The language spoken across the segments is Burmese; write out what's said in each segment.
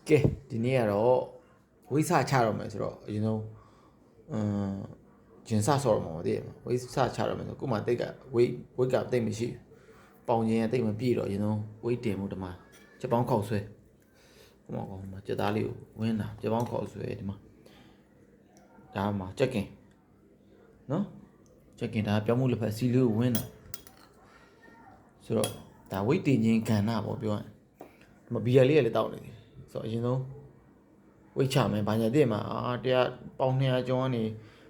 ကဲဒီနေ့ကတော့ဝိစချတော့မယ်ဆိုတော့အရင်ဆုံးဂျင်စဆော့ရမှာမသိဘူးဝိစချတော့မယ်ဆိုခုမှတိတ်ကဝိတ်ကတိတ်မရှိပေါင်ချင်းကတိတ်မပြည့်တော့အရင်ဆုံးဝိတ်တင်မှုဒီမှာချက်ပေါင်းခောက်ဆွဲဟိုမှာချက်သားလေးကိုဝင်းတာချက်ပေါင်းခောက်ဆွဲဒီမှာဒါမှချက်ကင်နော်ချက်ကင်ဒါပြောင်းမှုလက်ဖက်စီလေးကိုဝင်းတာဆိုတော့ဒါဝိတ်တင်ချင်းကဏ္ဍပေါ့ပြောရင်ဒီမှာဘီယာလေးကလည်းတောက်နေတယ်ဆိုတော့အရင်ဆုံးဝိတ်ချမယ်ဘာညာတည့်မှာတရားပေါင်200ကျော်ကနေ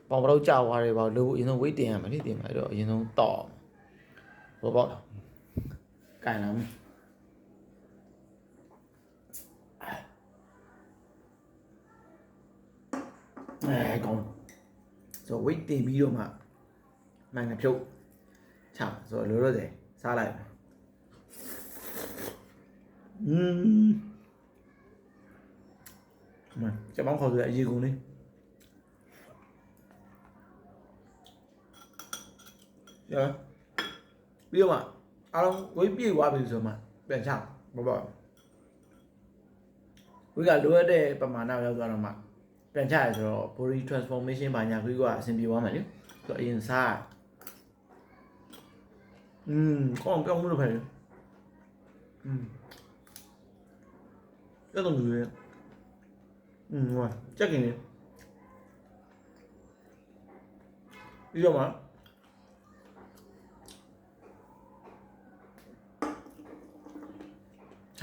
ပေါင်ဘယ်တော့ကြာသွားတယ်ပေါ့လို့အရင်ဆုံးဝိတ်တင်ရမယ်လေတင်မှာအဲ့တော့အရင်ဆုံးတောက်ဘောပေါက်တာကန်လာမယ်ကောင်းဆိုဝိတ်တင်ပြီးတော့မှမှန်ကဖြုတ်ချဆိုတော့လိုတယ်စားလိုက်ချက်ပေါင်းခေါ်ဆိုရအရေးကုန်လေးရပြီးတော့မှအားလုံးဝိတ်ပြေသွားပြီဆိုမှပြန်ချဘောဝိတ်ကလိုအပ်တဲ့ပမာဏရောက်သွားတော့မှပြန်ချရဆိုတော့ body transformation ဘာညာပြီးကအဆင်ပြေသွားမယ်လေဆိုတော့အရင်စားကောင်းပြောင်းမှုလို့ဖယ်အဲ့တော့မျိုးဟိုချက်ကင်လေပြီးတော့မှချ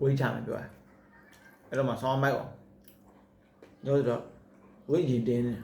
ဝိတ်ချမယ်ပြောရအဲ့တော့မှဆောင်းမိုက်အောင်ညို့တော့ဝိတ်ကြီးတင်းနေ